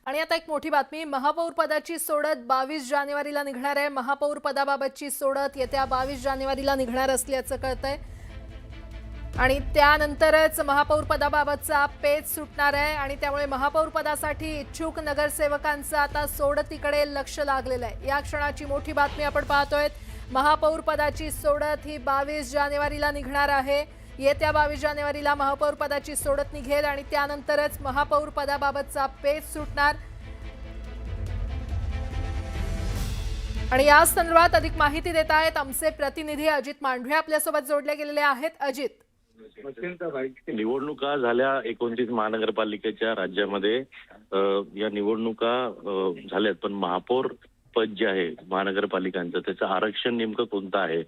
आणि आता एक मोठी बातमी, महापौर पदाची सोडत 22 जानेवारीला निघणार आहे। महापौर पदाबाबतची सोडत येत्या 22 जानेवारीला निघणार असल्याचं कळतंय आणि त्यानंतरच महापौर पदाबाबतचा पेच सुटणार आहे आणि त्यामुळे महापौर पदासाठी इच्छुक नगरसेवकांचं आता सोडतीकडे लक्ष लागलेलं आहे। या क्षणाची मोठी बातमी आपण पाहतोय। महापौर पदाची सोडत ही 22 जानेवारीला निघणार आहे। येत्या 22 जानेवारीला महापौर पदाची सोडत निघेल आणि त्यानंतरच महापौर पदाबाबतचा पेच सुटणार। आणि या संदर्भात अधिक माहिती देत आहेत आमचे प्रतिनिधी अजित मांढरे, आपल्यासोबत जोडले गेलेले आहेत। अजित, निवडणुका झाल्या 29 महानगरपालिकेच्या राज्यामध्ये, या निवडणुका झाल्यात, पण महापौर पद जे आहे महानगरपालिकांचं त्याचं आरक्षण नेमकं कोणतं आहे?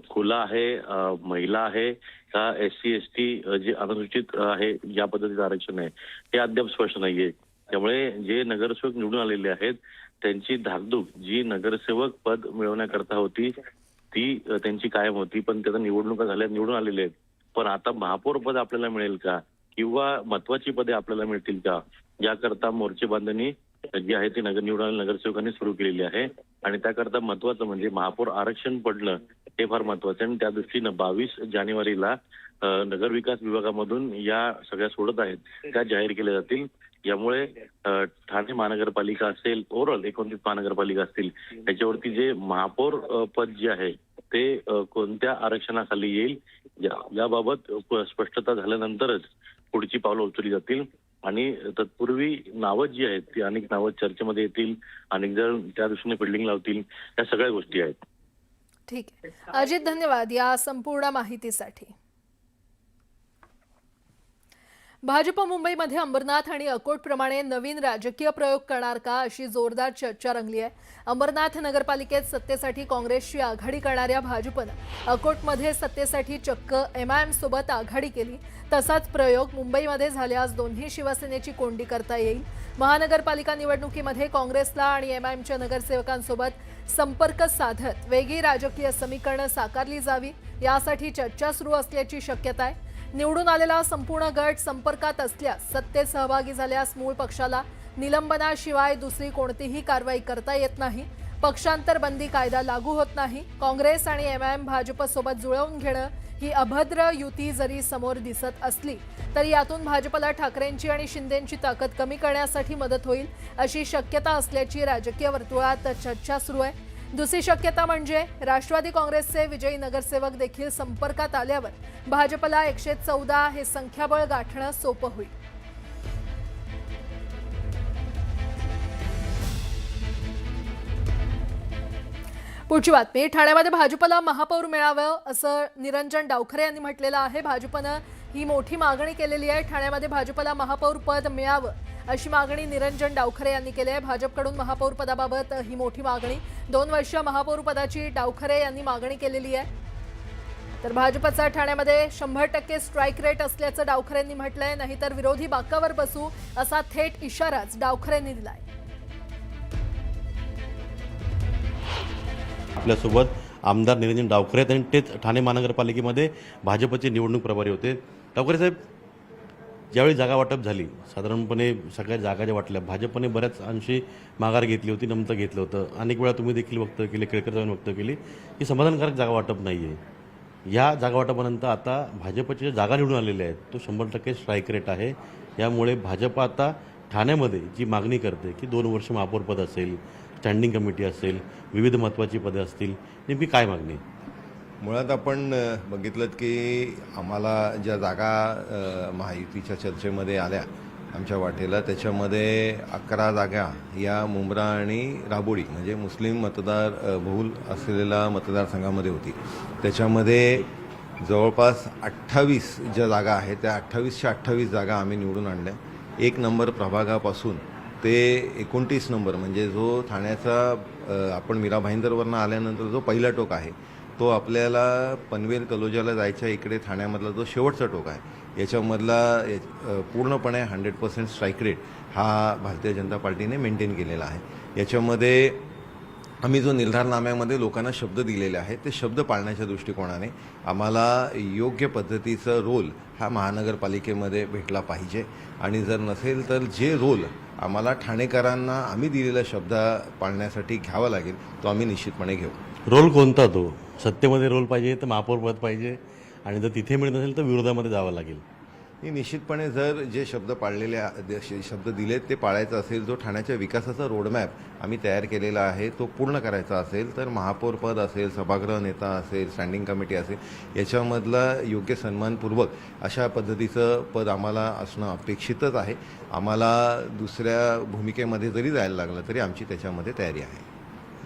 खुला आहे, महिला आहे का SC ST जे अनुसूचित आहे या पद्धतीचं आरक्षण आहे हे अद्याप स्पष्ट नाहीये। त्यामुळे जे नगरसेवक निवडून आलेले आहेत त्यांची धाकधूक जी नगरसेवक पद मिळवण्याकरता होती ती त्यांची कायम होती, पण त्याचा निवडणुका झाल्या, निवडून आलेले आहेत। पण आता महापौर पद आपल्याला मिळेल का किंवा महत्वाची पदे आपल्याला मिळतील का याकरता मोर्चे बांधणी जी आहे ती निवडून नगरसेवकांनी सुरू केलेली आहे। आणि त्याकरता महत्वाचं म्हणजे महापौर आरक्षण पडणं हे फार महत्वाचं आहे। आणि त्या दृष्टीनं 22 जानेवारीला नगरविकास विभागामधून या सगळ्या सोडत आहेत त्या जाहीर केल्या जातील। यामुळे ठाणे महानगरपालिका असेल, ओव्हरऑल 29 महानगरपालिका असतील, त्याच्यावरती जे महापौर पद जे आहे ते कोणत्या आरक्षणाखाली येईल याबाबत स्पष्टता झाल्यानंतरच पुढची पावलं उचलली जातील। आणि तत्पूर्वी नावं जी आहेत ती अनेक नावं चर्चेमध्ये येतील, अनेक जण त्या दृष्टीने फिल्डिंग लावतील, या सगळ्या गोष्टी आहेत। ठीक आहे अजित, धन्यवाद या संपूर्ण माहितीसाठी। भाजप मुंबईमध्ये अंबरनाथ आणि अकोटप्रमाणे नवीन राजकीय प्रयोग करणार का अशी जोरदार चर्चा रंगली आहे। अंबरनाथ नगरपालिकेत सत्तेसाठी काँग्रेसची आघाडी करणाऱ्या भाजपनं अकोटमध्ये सत्तेसाठी चक्क MIM सोबत आघाडी केली। तसाच प्रयोग मुंबईमध्ये झाल्यास दोन्ही शिवसेनेची कोंडी करता येईल। महानगरपालिका निवडणुकीमध्ये काँग्रेसला आणि MIMच्या नगरसेवकांसोबत संपर्क साधत वेगळी राजकीय समीकरणं साकारली जावी यासाठी चर्चा सुरू असल्याची शक्यता आहे। निवडून आलेला संपूर्ण गट संपर्कात असल्यास, सत्तेत सहभागी झाल्यास मूळ पक्षाला निलंबनाशिवाय दुसरी कोणतीही कारवाई करता येत नाही। पक्षांतर बंदी कायदा लागू होत नाही। काँग्रेस आणि MIM भाजपसोबत जुळवून घेणं ही अभद्र युती जरी समोर दिसत असली तरी यातून भाजपला ठाकरेंची आणि शिंदेंची ताकद कमी करण्यासाठी मदत होईल अशी शक्यता असल्याची राजकीय वर्तुळात चर्चा सुरू आहे। दुसरी शक्यता म्हणजे राष्ट्रवादी काँग्रेसचे विजयी नगरसेवक देखील संपर्कात आल्यावर भाजपला 114 हे संख्याबळ गाठणं सोपं होईल। पुढची बातमी, ठाण्यामध्ये भाजपला महापौर मिळावं असं निरंजन डावखरे यांनी म्हटलेलं आहे। भाजपनं ही मोठी मागणी केलेली आहे। ठाण्यामध्ये भाजपला महापौर पद मिळावं अशी मागणी निरंजन डावखरे यांनी केली आहे। भाजपकडून महापौर पदाबाबत ही मोठी मागणी, 2 वर्ष महापौर पदाची डावखरे यांनी मागणी केलेली आहे। तर भाजपचा ठाण्यामध्ये 100% स्ट्राईक रेट असल्याचं डावखरेंनी म्हटलंय, नाहीतर विरोधी बाकावर बसू असा थेट इशाराच डावखरेंनी दिलाय। आपल्यासोबत आमदार निरंजन डावखरे आहेत आणि तेच ठाणे महानगरपालिकेमध्ये भाजपचे निवडणूक प्रभारी होते। डावखरे साहेब, ज्यावेळी जागा वाटप झाली, साधारणपणे सगळ्या जागा ज्या वाटल्या, भाजपने बऱ्याच अंशी माघार घेतली होती, नमतं घेतलं होतं। अनेक वेळा तुम्ही देखील वक्तव्य केले, केळकर साहेबांनी वक्तव्य केली की समाधानकारक जागा वाटप नाही आहे। या जागा वाटपानंतर आता भाजपच्या जागा निवडून आलेल्या आहेत तो 100% स्ट्राईक रेट आहे। यामुळे भाजप आता ठाण्यामध्ये जी मागणी करते की 2 वर्ष महापौर पद असेल, स्टँडिंग कमिटी असेल, विविध महत्त्वाची पदे असतील, नेमकी काय मागणी? मुळात आपण बघितलं की आम्हाला ज्या जागा महायुतीच्या चर्चेमध्ये आल्या आमच्या वाटेला, त्याच्यामध्ये 11 जागा या मुंब्रा आणि राबोडी म्हणजे मुस्लिम मतदार बहुल असलेल्या मतदारसंघामध्ये होती। त्याच्यामध्ये जवळपास 28 ज्या जागा आहेत त्या 28च्या 28 जागा आम्ही निवडून आणल्या। 1 नंबर प्रभागापासून ते 29 नंबर म्हणजे जो ठाण्याचा आपण मीरा भाईंदरवरनं आल्यानंतर जो पहिला टोक आहे तो आपल्याला पनवेल तलोजाला जायच्या इकडे ठाण्यामधला जो शेवटचा टोक आहे याच्यामधला पूर्णपणे 100% स्ट्राईक रेट हा भारतीय जनता पार्टीने मेंटेन केलेला आहे। याच्यामध्ये आम्ही जो निर्धारनाम्यामध्ये लोकांना शब्द दिलेले आहेत ते शब्द पाळण्याच्या दृष्टिकोनाने आम्हाला योग्य पद्धतीचा रोल हा महानगरपालिकेमध्ये भेटला पाहिजे आणि जर नसेल तर जे रोल आम्हाला ठाणेकरांना आम्ही दिलेला शब्द पाळण्यासाठी घ्यावा लागेल तो आम्ही निश्चितपणे घेऊ. रोल कोणता तो? सत्तेमध्ये रोल पाहिजे तर महापौर पद पाहिजे आणि जर तिथे मिळत नसेल तर विरोधामध्ये जावं लागेल. ही निश्चितपणे जर जे शब्द शब्द दिलेत ते पाळायचं असेल, जो ठाण्याच्या विकासाचा रोडमॅप आम्ही तयार केलेला आहे तो पूर्ण करायचा असेल तर महापौर पद असेल, सभागृह नेता असेल, स्टँडिंग कमिटी असेल याच्यामधला योग्य सन्मानपूर्वक अशा पद्धतीचं पद आम्हाला असणं अपेक्षितच आहे. आम्हाला दुसऱ्या भूमिकेमध्ये जरी जायला लागलं तरी आमची त्याच्यामध्ये तयारी आहे.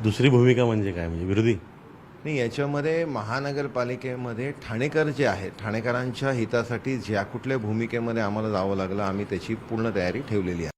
दुसरी भूमिका म्हणजे काय? म्हणजे विरोधी? नाही, याच्यामध्ये महानगरपालिकेमध्ये ठाणेकर जे आहेत, ठाणेकरांच्या हितासाठी ज्या कुठल्या भूमिकेमध्ये आम्हाला जावं लागलं आम्ही त्याची पूर्ण तयारी ठेवलेली आहे.